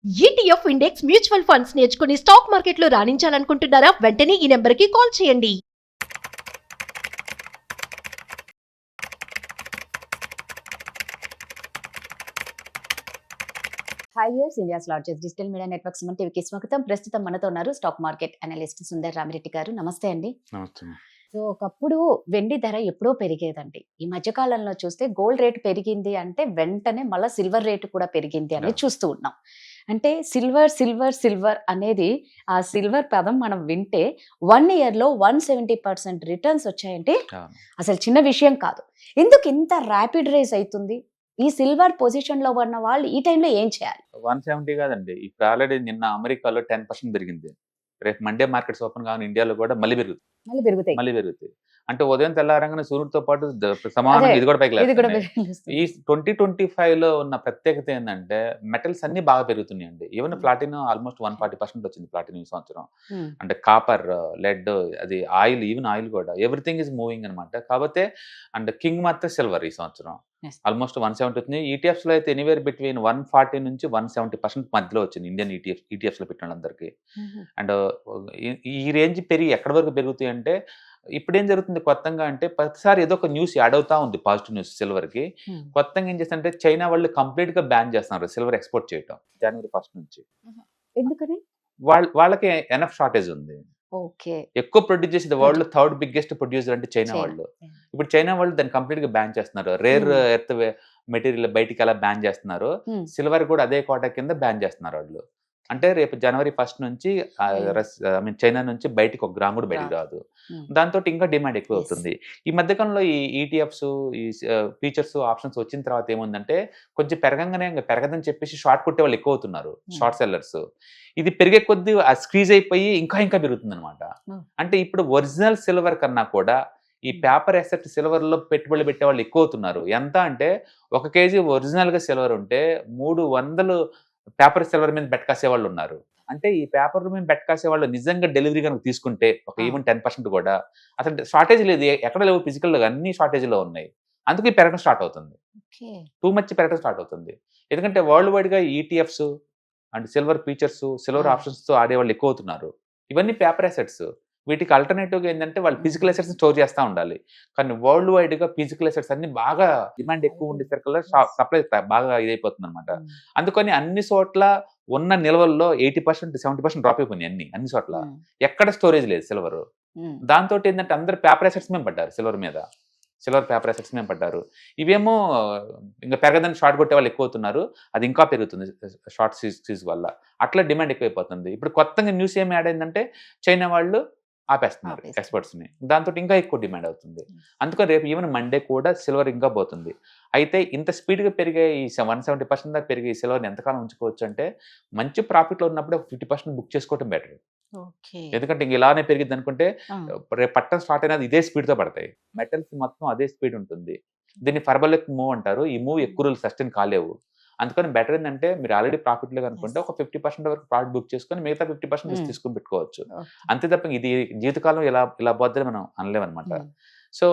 ETF index mutual funds నేర్చుకుని stock మార్కెట్లో రాణించాలనుకుంటున్నారా? వెంటనే ఈ నెంబర్కి కాల్ చేయండి. Hi viewers, India's largest digital media network Suman టీవీకి స్వాగతం. ప్రస్తుతం మనతో ఉన్నారు stock market analyst Sundar Ramireddy గారు. నమస్తే అండి. నమస్తే. సో ఒకప్పుడు వెండి ధర ఎప్పుడో పెరిగేదండి. ఈ మధ్య కాలంలో చూస్తే గోల్డ్ రేట్ పెరిగింది అంటే వెంటనే మళ్ళీ సిల్వర్ రేటు కూడా పెరిగింది అనేది చూస్తూ ఉన్నాం. అంటే సిల్వర్ సిల్వర్ సిల్వర్ అనేది, ఆ సిల్వర్ పదం మనం వింటే 1 ఇయర్లో 170% రిటర్న్స్ వచ్చాయంటే అసలు చిన్న విషయం కాదు. ఎందుకు ఇంత ర్యాపిడ్ రైజ్ అవుతుంది? ఈ సిల్వర్ పొజిషన్ లో ఉన్న వాళ్ళు ఈ టైంలో ఏం చేయాలి? 170 కాదండి, ఇప్పుడు ఆల్రెడీ నిన్న అమెరికాలో 10% పెరిగింది. రేపు మండే మార్కెట్స్ ఓపెన్ కావాలి, ఇండియాలో కూడా మళ్ళీ పెరుగుతాయి. అంటే ఉదయం తెల్లారంగానే సూర్యుడితో పాటు సమానం ఇది కూడా పైకి లేస్తుంది. ఈ 2025 లో ఉన్న ప్రత్యేకత ఏంటంటే మెటల్స్ అన్ని బాగా పెరుగుతున్నాయండి. ఈవెన్ ప్లాటినం ఆల్మోస్ట్ 140% వచ్చింది ప్లాటినం ఈ సంవత్సరం. అంటే కాపర్, లెడ్, అది ఆయిల్, ఈవెన్ ఆయిల్ కూడా ఎవ్రీథింగ్ ఈజ్ మూవింగ్ అనమాట. కాకపోతే అండ్ కింగ్ మాత్రం సిల్వర్ ఈ సంవత్సరం ఆల్మోస్ట్ 170 వచ్చింది. ఈటీఎఫ్స్ లో అయితే ఎనీవేర్ బిట్వీన్ 140 నుంచి 170% మధ్యలో వచ్చింది ఇండియన్ ఈటీఎఫ్స్ లో పెట్టిన వాళ్ళందరికీ. అండ్ ఈ రేంజ్ పెరిగి ఎక్కడి వరకు పెరుగుతాయి అంటే, ఇప్పుడు ఏం జరుగుతుంది కొత్తగా అంటే ప్రతిసారి ఏదో ఒక న్యూస్ యాడ్ అవుతా ఉంది, పాజిటివ్ న్యూస్ సిల్వర్ కి. కొత్తగా ఏం చేస్తారంటే చైనా వాళ్ళు కంప్లీట్ గా బ్యాన్ చేస్తున్నారు సిల్వర్ ఎక్స్పోర్ట్ చేయడం జనవరి 1 నుంచి. ఎందుకని? వాళ్ళకి ఎనఫ్ షార్టేజ్ ఉంది. ఎక్కువ ప్రొడ్యూస్ చేసేది వరల్డ్ లో 3rd బిగ్గెస్ట్ ప్రొడ్యూసర్ అంటే చైనా వాళ్ళు. ఇప్పుడు చైనా వాళ్ళు దాన్ని కంప్లీట్ గా బ్యాన్ చేస్తున్నారు. రేర్ ఎర్త్ మెటీరియల్ బయటికి అలా బ్యాన్ చేస్తున్నారు. సిల్వర్ కూడా అదే కోటా కింద బ్యాన్ చేస్తున్నారు వాళ్ళు. అంటే రేపు జనవరి 1 నుంచి చైనా నుంచి బయటికి 1 గ్రామ్ కూడా బయటికి రాదు. దాంతో ఇంకా డిమాండ్ ఎక్కువ అవుతుంది. ఈ మధ్యకాలంలో ఈ ఈటీఎఫ్స్, ఈ ఫీచర్స్, ఆప్షన్స్ వచ్చిన తర్వాత ఏముందంటే కొంచెం పెరగంగానే పెరగదని చెప్పేసి షార్ట్ కొట్టే వాళ్ళు ఎక్కువ అవుతున్నారు, షార్ట్ సెల్లర్స్. ఇది పెరిగే కొద్దీ ఆ స్క్వీజ్ అయిపోయి ఇంకా పెరుగుతుంది అనమాట. అంటే ఇప్పుడు ఒరిజినల్ సిల్వర్ కన్నా కూడా ఈ పేపర్ అసెట్ సిల్వర్ లో పెట్టుబడులు పెట్టే వాళ్ళు ఎక్కువ అవుతున్నారు. ఎంత అంటే 1 కేజీ ఒరిజినల్ గా సిల్వర్ ఉంటే 300 పేపర్ సిల్వర్ మీద బెట్ కాసే వాళ్ళు ఉన్నారు. అంటే ఈ పేపర్ మీద బెట్ కాసే వాళ్ళు నిజంగా డెలివరీ కనుక తీసుకుంటే ఒక ఈవెన్ 10% కూడా అసలు షార్టేజ్ లేదు, ఎక్కడ లేవు, ఫిజికల్ గా అన్ని షార్టేజ్ లో ఉన్నాయి. అందుకే పెరగడం స్టార్ట్ అవుతుంది, టూ మచ్ పెరగడం స్టార్ట్ అవుతుంది. ఎందుకంటే వరల్డ్ వైడ్ గా ETFs and silver features, silver options తో ఆడే వాళ్ళు ఎక్కువ అవుతున్నారు. ఇవన్నీ పేపర్ అసెట్స్. వీటికి ఆల్టర్నేటివ్ గా ఏంటంటే వాళ్ళు ఫిజికల్ అసెట్స్ స్టోర్ చేస్తూ ఉండాలి. కానీ వరల్డ్ వైడ్ గా ఫిజికల్ అసెట్స్ అన్ని బాగా డిమాండ్ ఎక్కువ ఉండేసరికి సప్లై బాగా ఇదైపోతుంది అనమాట. అందుకని అన్ని చోట్ల ఉన్న నిల్వల్లో 80% 70% డ్రాప్ అయిపోయినాయి. అన్ని చోట్ల ఎక్కడ స్టోరేజ్ లేదు సిల్వర్. దాంతో ఏంటంటే అందరు పేపర్ అసెట్స్ మేము పడ్డారు, సిల్వర్ పేపర్ అసెట్స్ మేము పడ్డారు. ఇవేమో ఇంకా పెరగదని షార్ట్ కొట్టే వాళ్ళు ఎక్కువ అవుతున్నారు. అది ఇంకా పెరుగుతుంది షార్ట్ సీజ్ వల్ల. అట్లా డిమాండ్ ఎక్కువైపోతుంది. ఇప్పుడు కొత్తగా న్యూస్ ఏమి యాడ్ అయిందంటే చైనా వాళ్ళు ఆపేస్తున్నారు ఎక్స్పర్ట్స్ ని. దాంతో ఇంకా ఎక్కువ డిమాండ్ అవుతుంది. అందుకని రేపు ఈవెన్ మండే కూడా సిల్వర్ ఇంకా పోతుంది. అయితే ఇంత స్పీడ్ గా పెరిగే ఈ 170% దాకా పెరిగే ఈ సిల్వర్ ఎంతకాలం ఉంచుకోవచ్చు అంటే, మంచి ప్రాఫిట్ లో ఉన్నప్పుడు 50% బుక్ చేసుకోవడం బెటర్. ఎందుకంటే ఇంక ఇలానే పెరిగింది అనుకుంటే రేపు పట్టణం స్టార్ట్ అయినది ఇదే స్పీడ్ తో పడతాయి. మెటల్స్ మొత్తం అదే స్పీడ్ ఉంటుంది. దీన్ని ఫర్బలిక్ మూవ్ అంటారు. ఈ మూవ్ ఎక్కువ రోజులు సస్టైన్ కాలేవు. అందుకని బెటర్ ఏంటంటే మీరు ఆల్రెడీ ప్రాఫిట్ లో అనుకుంటే ఒక 50% వరకు ప్రాఫిట్ బుక్ చేసుకొని మిగతా 50% తీసుకుని పెట్టుకోవచ్చు. అంతే తప్ప ఇది జీవితకాలం ఇలా పోద్దని మనం అనలేమన్నమాట. సో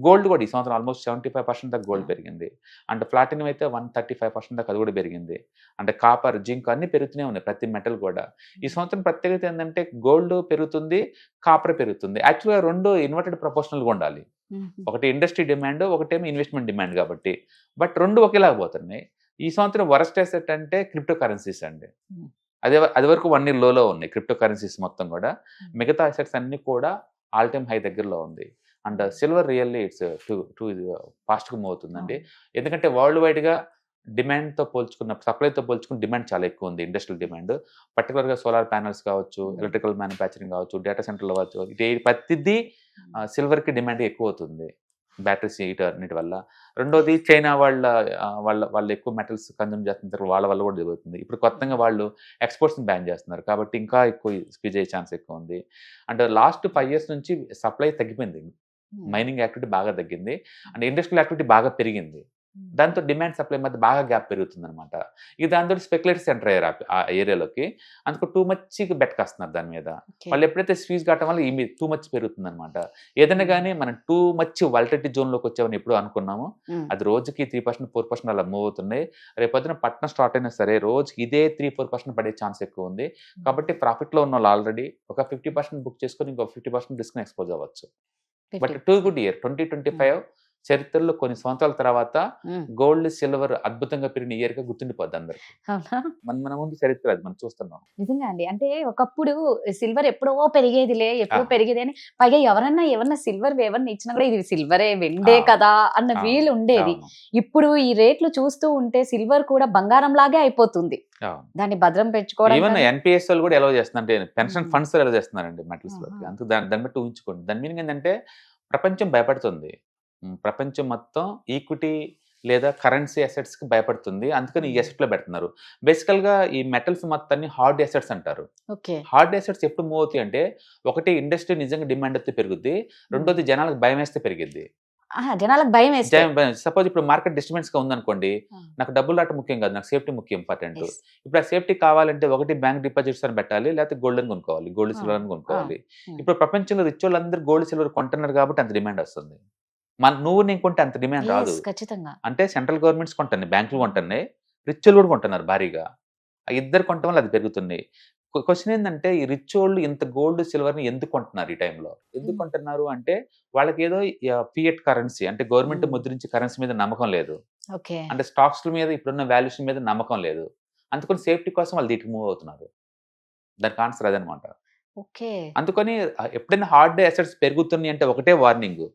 గోల్డ్ కూడా ఈ సంవత్సరం ఆల్మోస్ట్ 75% దాకా గోల్డ్ పెరిగింది. అంటే ప్లాటినం అయితే 135% దాకా అది కూడా పెరిగింది. అంటే కాపర్, జింక్ అన్ని పెరుగుతూనే ఉన్నాయి, ప్రతి మెటల్ కూడా. ఈ సంవత్సరం ప్రత్యేకత ఏంటంటే గోల్డ్ పెరుగుతుంది, కాపర్ పెరుగుతుంది. యాక్చువల్గా 2 ఇన్వర్టెడ్ ప్రపోర్షనల్గా ఉండాలి. ఒకటి ఇండస్ట్రీ డిమాండ్, ఒకటేమో ఇన్వెస్ట్మెంట్ డిమాండ్ కాబట్టి. బట్ 2 ఒకేలాగా పోతున్నాయి. ఈ సంవత్సరం వరస్ట్ అసెట్ అంటే క్రిప్టో కరెన్సీస్ అండి. అది వరకు 1 year లోలో ఉన్నాయి క్రిప్టో కరెన్సీస్ మొత్తం కూడా. మిగతా అసెట్స్ అన్ని కూడా ఆల్ టైమ్ హై దగ్గరలో ఉంది. And silver really it's two ఫాస్ట్గా మూవ్ అవుతుందండి. ఎందుకంటే వరల్డ్ వైడ్గా డిమాండ్తో సప్లైతో పోల్చుకుని డిమాండ్ చాలా ఎక్కువ ఉంది. ఇండస్ట్రియల్ డిమాండ్, పర్టికులర్గా సోలార్ ప్యానల్స్ కావచ్చు, ఎలక్ట్రికల్ మ్యానుఫ్యాక్చరింగ్ కావచ్చు, డేటా సెంటర్లు కావచ్చు, ఇది ప్రతిదీ సిల్వర్కి డిమాండ్ ఎక్కువ అవుతుంది బ్యాటరీస్ వీటన్నిటి వల్ల. రెండోది చైనా వాళ్ళు ఎక్కువ మెటల్స్ కన్జ్యూమ్ చేస్తున్నారు, వాళ్ళ వల్ల కూడా జరుగుతుంది. ఇప్పుడు కొత్తగా వాళ్ళు ఎక్స్పోర్ట్స్ని బ్యాన్ చేస్తున్నారు కాబట్టి ఇంకా ఎక్కువ స్క్వీజ్ అయ్యే ఛాన్స్ ఎక్కువ ఉంది. అండ్ లాస్ట్ 5 years నుంచి సప్లై తగ్గిపోయింది. మైనింగ్ యాక్టివిటీ బాగా తగ్గింది అండ్ ఇండస్ట్రియల్ యాక్టివిటీ బాగా పెరిగింది. దాంతో డిమాండ్ సప్లై మధ్య బాగా గ్యాప్ పెరుగుతుంది అనమాట. ఇక దాంతో స్పెక్యులేటర్స్ ఎంటర్ అయ్యారు ఆ ఏరియాలోకి. అందుకు టూ మచ్ బెట్ కాస్తున్నారు దాని మీద. వాళ్ళు ఎప్పుడైతే స్క్వీజ్ కావటం వల్ల ఈ టూ మచ్ పెరుగుతుంది అనమాట. ఏదైనా కానీ మనం టూ మచ్ వాలటిలిటీ జోన్లోకి వచ్చామని ఎప్పుడు అనుకున్నాము, అది రోజుకి 3%, 4% అలా మూవ్ అవుతున్నాయి. రేపొద్దున పట్టణం స్టార్ట్ అయినా సరే రోజుకి ఇదే 3-4% పడే ఛాన్స్ ఎక్కువ ఉంది. కాబట్టి ప్రాఫిట్లో ఉన్న వాళ్ళు ఆల్రెడీ ఒక 50% బుక్ చేసుకొని ఇంకో 50% రిస్క్ ఎక్స్పోజ్ అవ్వచ్చు. బట్ టూ గుడ్ ఇయర్ 2025 చరిత్రలో కొన్ని సంవత్సరాల తర్వాత గోల్డ్ సిల్వర్ అద్భుతంగా పెరిగిన ఇయర్ గా గుర్తుండిపోద్ది అందరికి. మన ముందు చరిత్ర అది మనం చూస్తున్నాం. నిజంగా అండి. అంటే ఒకప్పుడు సిల్వర్ ఎప్పుడో పెరిగేదిలే, ఎప్పుడో పెరిగేది అని, పైగా ఎవరన్నా సిల్వర్ ఎవరిని ఇచ్చినా కూడా ఇది సిల్వరే, వెండే కదా అన్న వీలు ఉండేది. ఇప్పుడు ఈ రేట్లు చూస్తూ ఉంటే సిల్వర్ కూడా బంగారం లాగే అయిపోతుంది. దాన్ని భద్రం పెంచుకోవడం. ఈవెన్ ఎన్పిఎస్ వాళ్ళు కూడా ఎలా చేస్తున్నారు, పెన్షన్ ఫండ్స్ ఎలా చేస్తున్నారండి మెటల్స్ లోకి. అందుకు దాన్ని బట్టి ఊహించుకోండి. దాని మీనింగ్ ఏంటంటే ప్రపంచం భయపడుతుంది. ప్రపంచం మొత్తం ఈక్విటీ లేదా కరెన్సీ అసెట్స్ కి భయపడుతుంది. అందుకని ఈ అసెట్ లో పెడుతున్నారు. బేసికల్ గా ఈ మెటల్స్ మొత్తాన్ని హార్డ్ అసెట్స్ అంటారు. హార్డ్ అసెట్స్ ఎప్పుడు మూవ్ అవుతాయి అంటే, ఒకటి ఇండస్ట్రీ నిజంగా డిమాండ్ అయితే పెరుగుద్ది, రెండోది జనాలకు భయం వేస్తే పెరిగిద్ది. జనాలకు భయం వేస్తే, సపోజ్ ఇప్పుడు మార్కెట్ డిస్టర్బెన్స్ గా ఉందనుకోండి, నాకు డబ్బులు రావటం ముఖ్యం కాదు, నాకు సేఫ్టీ ముఖ్యం, ఇంపార్టెంట్. ఇప్పుడు ఆ సేఫ్టీ కావాలంటే ఒకటి బ్యాంక్ డిపాజిట్స్ అని పెట్టాలి, లేకపోతే గోల్డ్ అని కొనుక్కోవాలి, గోల్డ్ సిల్వర్ అని కొనుక్కోవాలి. ఇప్పుడు ప్రపంచంలో రిచ్ వాళ్ళందరూ గోల్డ్ సిల్వర్ కొంటున్నారు కాబట్టి అంత డిమాండ్ వస్తుంది. నువ్వు నేను కొంటే అంత డిమాండ్ రాదు. అంటే సెంట్రల్ గవర్నమెంట్స్ కొంటున్నాయి, బ్యాంకులు కొంటున్నాయి, రిచ్ వాళ్ళు కూడా కొంటున్నారు భారీగా. ఆ ఇద్దరు కొనటం వల్ల అది పెరుగుతున్నాయి. క్వశ్చన్ ఏంటంటే, ఈ రిచ్ వాళ్ళు ఇంత గోల్డ్ సిల్వర్ ని ఎందుకు కొంటున్నారు ఈ టైంలో? ఎందుకు కొంటున్నారు అంటే, వాళ్ళకి ఏదో ఫియట్ కరెన్సీ అంటే గవర్నమెంట్ ముద్రించి కరెన్సీ మీద నమ్మకం లేదు, అంటే స్టాక్స్ మీద ఇప్పుడున్న వాల్యుయేషన్ మీద నమ్మకం లేదు. అందుకని సేఫ్టీ కోసం వాళ్ళు దీనికి మూవ్ అవుతున్నారు. దానికి ఆన్సర్ అదనమాట. అందుకని ఎప్పుడైనా హార్డ్ అసెట్స్ పెరుగుతున్నాయి అంటే ఒకటే వార్నింగ్,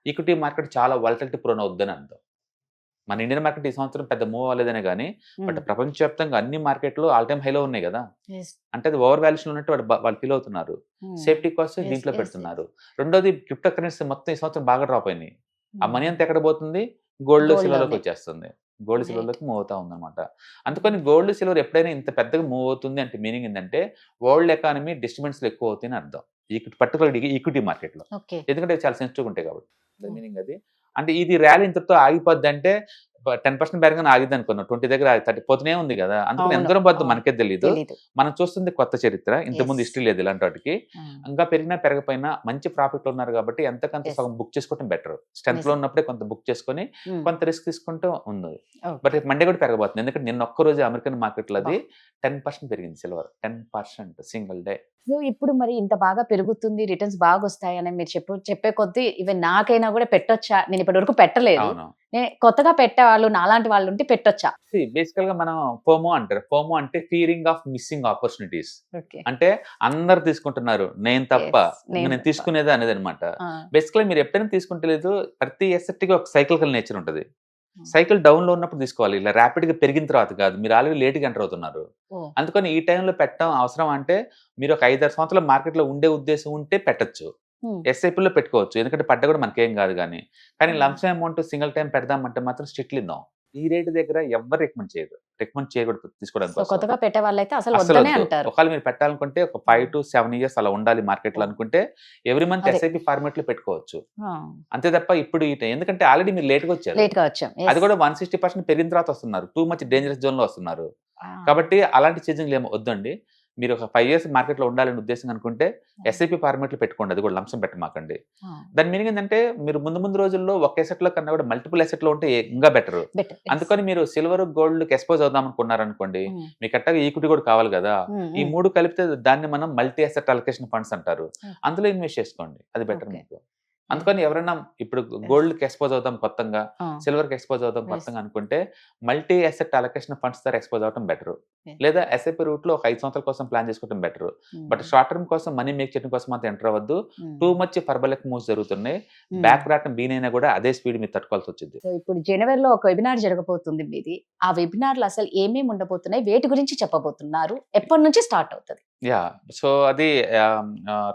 ఈక్విటీ మార్కెట్ చాలా వాలటిలిటీ ప్రోన్ అవుద్దని అర్థం. మన ఇండియన్ మార్కెట్ ఈ సంవత్సరం పెద్ద మూవ్ అవ్వలేదనే కానీ, బట్ ప్రపంచవ్యాప్తంగా అన్ని మార్కెట్లు ఆల్ టైమ్ హైలో ఉన్నాయి కదా. అంటే అది ఓవర్ వాల్యుయేషన్ ఉన్నట్టు వాళ్ళు ఫీల్ అవుతున్నారు. సేఫ్టీ కోసం దీంట్లో పెడుతున్నారు. రెండోది క్రిప్టో కరెన్సీ మొత్తం ఈ సంవత్సరం బాగా డ్రాప్ అయినాయి. ఆ మనీ అంతా ఎక్కడ పోతుంది? గోల్డ్ సిల్వర్లోకి వచ్చేస్తుంది. గోల్డ్ సిల్వర్లోకి మూవ్ అవుతా ఉందన్నమాట. అందుకని గోల్డ్ సిల్వర్ ఎప్పుడైనా ఇంత పెద్దగా మూవ్ అవుతుంది అంటే మీనింగ్ ఏంటంటే, వరల్డ్ ఎకానమీ డిస్టర్బెన్స్ ఎక్కువ అవుతాయని అర్థం. పర్టికులర్ ఈక్విటీ మార్కెట్ లో, ఎందుకంటే చాలా సెన్సిటివ్ ఉంటాయి కాబట్టి. మీనింగ్ అది. అంటే ఇది ర్యాలీ ఇంతతో ఆగిపోద్ది అంటే 10% పెరగని ఆగిద్ది అనుకున్నాం, 20 దగ్గర 30 పోతూనే ఉంది కదా. అందుకని ఎంత దూరం పోద్దు మనకే తెలియదు. మనం చూస్తుంది కొత్త చరిత్ర, ఇంతకుముందు హిస్టరీ లేదు ఇలాంటి వాటికి. ఇంకా పెరిగినా పెరగపోయినా మంచి ప్రాఫిట్ లో ఉన్నారు కాబట్టి ఎంతకంత సగం బుక్ చేసుకోవడం బెటర్. స్ట్రెంత్ లో ఉన్నప్పుడే కొంత బుక్ చేసుకుని కొంత రిస్క్ తీసుకుంటూ ఉంది. బట్ మండే కూడా పెరగబోతుంది, ఎందుకంటే నిన్న ఒక్కరోజు అమెరికన్ మార్కెట్ లో అది 10% పెరిగింది సిల్వర్, 10% సింగిల్ డే. సో ఇప్పుడు మరి ఇంత బాగా పెరుగుతుంది, రిటర్న్స్ బాగా వస్తాయని మీరు చెప్పే కొద్దీ ఈవెన్ నాకైనా కూడా పెట్టొచ్చా? నేను ఇప్పటి వరకు పెట్టలేదు, నేను కొత్తగా పెట్టే వాళ్ళు నాలాంటి వాళ్ళు ఉంటే పెట్టొచ్చా? బేసికల్ గా మనం ఫోమో అంటారు. ఫోమో అంటే ఫియరింగ్ ఆఫ్ మిస్సింగ్ ఆపర్చునిటీస్. అంటే అందరు తీసుకుంటున్నారు, నేను తప్ప నేను తీసుకునేది అనేది అనమాట. బేసికల్ మీరు ఎప్పుడైనా తీసుకుంటలేదు, ప్రతి ఎసెట్ కి ఒక సైకిల్ నేచర్ ఉంటుంది. సైకిల్ డౌన్ లో ఉన్నప్పుడు తీసుకోవాలి, ఇలా ర్యాపిడ్ గా పెరిగిన తర్వాత కాదు. మీరు ఆల్రెడీ లేట్ గా ఎంటర్ అవుతున్నారు. అందుకని ఈ టైంలో పెట్టడం అవసరం. అంటే మీరు ఒక 5-6 సంవత్సరాల మార్కెట్ లో ఉండే ఉద్దేశం ఉంటే పెట్టచ్చు, ఎస్ఐపీలో పెట్టుకోవచ్చు, ఎందుకంటే పడ్డ కూడా మనకేం కాదు. కానీ లంప్సమ్ అమౌంట్ సింగిల్ టైం పెడదామంటే మాత్రం స్ట్రిక్ట్లీ నో. ఈ రేట్ దగ్గర ఎవరు రికమెండ్ చేయకూడదు తీసుకోవడానికి. కొత్తగా పెట్టే వాళ్ళైతే అసలు వద్దనే అంటారు. ఒకవేళ మీరు పెట్టాలనుకుంటే ఒక 5 to 7 years అలా ఉండాలి మార్కెట్ లో అనుకుంటే ఎవ్రీ మంత్ ఎస్ఐపి ఫార్మాట్ లో పెట్టుకోవచ్చు. అంతే తప్ప ఇప్పుడు ఎందుకంటే ఆల్రెడీ మీరు లేట్ గా వచ్చారు, అది కూడా 160% పెరిగిన తర్వాత వస్తున్నారు, టూ మచ్ డేంజరస్ జోన్ లో వస్తున్నారు. కాబట్టి అలాంటి చేంజింగ్లు ఏమో వద్దండి. మీరు ఒక 5 years మార్కెట్ లో ఉండాలని ఉద్దేశం అనుకుంటే ఎస్ఐపి ఫార్మాట్ లో పెట్టుకోండి, అది కూడా లంసం పెట్టమాకండి. దాని మీనింగ్ ఏంటంటే, మీరు ముందు రోజుల్లో ఒక ఎసెట్ లో కన్నా కూడా మల్టిపుల్ ఎసెట్ లో ఉంటే ఇంకా బెటర్. అందుకని మీరు సిల్వర్ గోల్డ్ కి ఎక్స్పోజ్ అవుదాం అనుకున్నారనుకోండి, మీకు అట్టగా ఈక్విటీ కూడా కావాలి కదా. ఈ మూడు కలిపితే దాన్ని మనం మల్టీ అసెట్ అలొకేషన్ ఫండ్స్ అంటారు. అందులో ఇన్వెస్ట్ చేసుకోండి, అది బెటర్ మీకు. అందుకని ఎవరైనా ఇప్పుడు గోల్డ్ కి ఎక్స్పోజ్ అవుతాం కొత్తగా, సిల్వర్ కి ఎక్స్పోజ్ అవుతాం కొత్తగా అనుకుంటే మల్టీ అసెట్ అలొకేషన్ ఫండ్స్ ద్వారా ఎక్స్పోజ్ అవడం బెటర్. లేదా ఎస్ఐపి రూట్ లో ఒక 5 సంవత్సరాల కోసం ప్లాన్ చేసుకోవడం బెటర్. బట్ షార్ట్ టర్మ్ కోసం మనీ మేక్ చేయడం కోసం అంత ఎంటర్ అవ్వద్దు. టూ మచ్ ఫర్బలెక్ మూవ్స్ జరుగుతున్నాయి. బ్యాక్ రావడం బీనైనా కూడా అదే స్పీడ్ మీరు తట్టుకోవాల్సి వచ్చింది. ఇప్పుడు జనవరిలో ఒక వెబినార్ జరగబోతుంది మీది. ఆ వెబినార్ లో అసలు ఏమేమి ఉండబోతున్నాయి, వేటి గురించి చెప్పబోతున్నారు, ఎప్పటి నుంచి స్టార్ట్ అవుతుంది? సో అది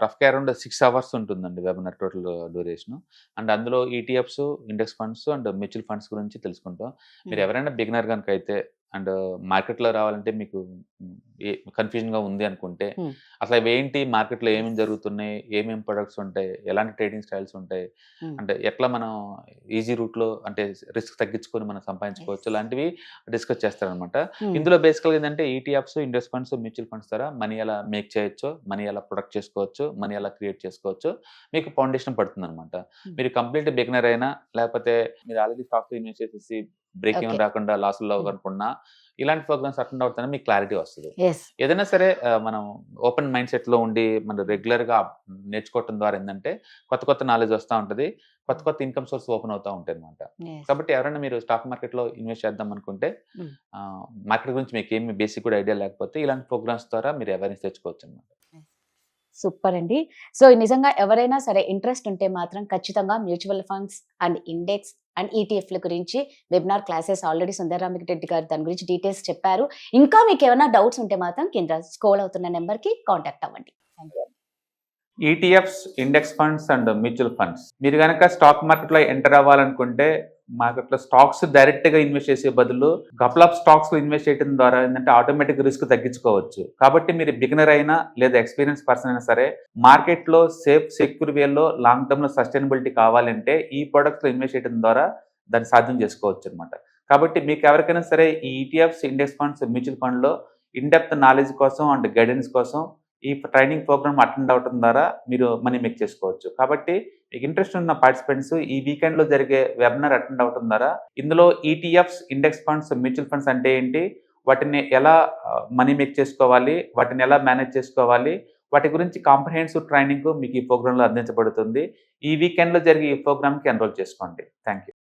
రఫ్ గా అరౌండ్ 6 hours ఉంటుందండి వెబినార్ టోటల్ డ్యూరేషన్. అండ్ అందులో ETFs, index funds and mutual funds గురించి తెలుసుకుంటాం. మీరు ఎవరైనా బిగినర్ కనుక అయితే అండ్ మార్కెట్ లో రావాలంటే మీకు కన్ఫ్యూజన్ గా ఉంది అనుకుంటే Hmm. అసలు అవి ఏంటి, మార్కెట్లో ఏమేమి జరుగుతున్నాయి, ఏమేమి ప్రొడక్ట్స్ ఉంటాయి, ఎలాంటి ట్రేడింగ్ స్టైల్స్ ఉంటాయి, Hmm. అంటే ఎట్లా మనం ఈజీ రూట్ లో అంటే రిస్క్ తగ్గించుకొని మనం సంపాదించుకోవచ్చు, Yes. లాంటివి డిస్కస్ చేస్తారనమాట. Hmm. ఇందులో బేసికల్గా ఏంటంటే ETFs, index funds, mutual funds ద్వారా మనీ ఎలా మేక్ చేయొచ్చు, మనీ ఎలా ప్రొడక్ట్ చేసుకోవచ్చు, మనీ ఎలా క్రియేట్ చేసుకోవచ్చు, మీకు ఫౌండేషన్ పడుతుంది అనమాట. మీరు కంప్లీట్ బిగినర్ అయినా, లేకపోతే మీరు ఆల్రెడీ స్టాక్ ఇన్వెస్ట్ చేసేసి బ్రేక్ Okay. ఏమైనా రాకుండా లాసుల్లో Hmm. అనుకున్నా, ఇలాంటి ప్రోగ్రామ్స్ అటెండ్ అవుతానే మీకు క్లారిటీ వస్తుంది. Yes. ఏదైనా సరే మనం ఓపెన్ మైండ్ సెట్ లో ఉండి మనం రెగ్యులర్ గా నేర్చుకోవటం ద్వారా ఏంటంటే కొత్త కొత్త నాలెడ్జ్ వస్తూ ఉంటది, కొత్త కొత్త ఇన్కమ్ సోర్స్ ఓపెన్ అవుతూ ఉంటాయి అనమాట. Yes. కాబట్టి ఎవరైనా మీరు స్టాక్ మార్కెట్ లో ఇన్వెస్ట్ చేద్దాం అనుకుంటే Hmm. మార్కెట్ గురించి మీకు ఏమి బేసిక్ కూడా ఐడియా లేకపోతే ఇలాంటి ప్రోగ్రామ్స్ ద్వారా మీరు అవేర్నెస్ తెచ్చుకోవచ్చు అనమాట. సూపర్ అండి. సో నిజంగా ఎవరైనా సరే ఇంట్రెస్ట్ ఉంటే మాత్రం ఖచ్చితంగా mutual funds and index and ఈటీఎఫ్ల గురించి వెబినార్ క్లాసెస్ ఆల్రెడీ సుందరరామిరెడ్డి గారు దాని గురించి డీటెయిల్స్ చెప్పారు. ఇంకా మీకు ఏమైనా డౌట్స్ ఉంటే మాత్రం కింద స్క్రోల్ అవుతున్న నెంబర్కి కాంటాక్ట్ అవ్వండి. Thank you. ETFs, index funds and mutual funds, మీరు కనుక స్టాక్ మార్కెట్ లో ఎంటర్ అవ్వాలనుకుంటే మార్కెట్ లో స్టాక్స్ డైరెక్ట్ గా ఇన్వెస్ట్ చేసే బదులు కపుల్ ఆఫ్ స్టాక్స్ లో ఇన్వెస్ట్ చేయడం ద్వారా ఏంటంటే ఆటోమేటిక్ రిస్క్ తగ్గించుకోవచ్చు. కాబట్టి మీరు బిగినర్ అయినా లేదా ఎక్స్పీరియన్స్ పర్సన్ అయినా సరే మార్కెట్ లో సేఫ్ సెక్యూర్ వేలో లాంగ్ టర్మ్ లో సస్టైనబిలిటీ కావాలంటే ఈ ప్రొడక్ట్స్ లో ఇన్వెస్ట్ చేయడం ద్వారా దాన్ని సాధ్యం చేసుకోవచ్చు అనమాట. కాబట్టి మీకు ఎవరికైనా సరే ఈ ETFs, index funds, mutual fund లో ఇన్ డెప్త్ నాలెడ్జ్ కోసం అండ్ గైడెన్స్ కోసం ఈ ట్రైనింగ్ ప్రోగ్రామ్ అటెండ్ అవడం ద్వారా మీరు మనీ మేక్ చేసుకోవచ్చు. కాబట్టి మీకు ఇంట్రెస్ట్ ఉన్న పార్టిసిపెంట్స్ ఈ వీకెండ్ లో జరిగే వెబినార్ అటెండ్ అవడం ద్వారా ఇందులో ETFs, index funds, mutual funds అంటే ఏంటి, వాటిని ఎలా మనీ మేక్ చేసుకోవాలి, వాటిని ఎలా మేనేజ్ చేసుకోవాలి, వాటి గురించి కాంప్రహెన్సివ్ ట్రైనింగ్ మీకు ఈ ప్రోగ్రామ్ లో అందించబడుతుంది. ఈ వీకెండ్ లో జరిగే ఈ ప్రోగ్రామ్ కి ఎన్రోల్ చేసుకోండి. Thank you.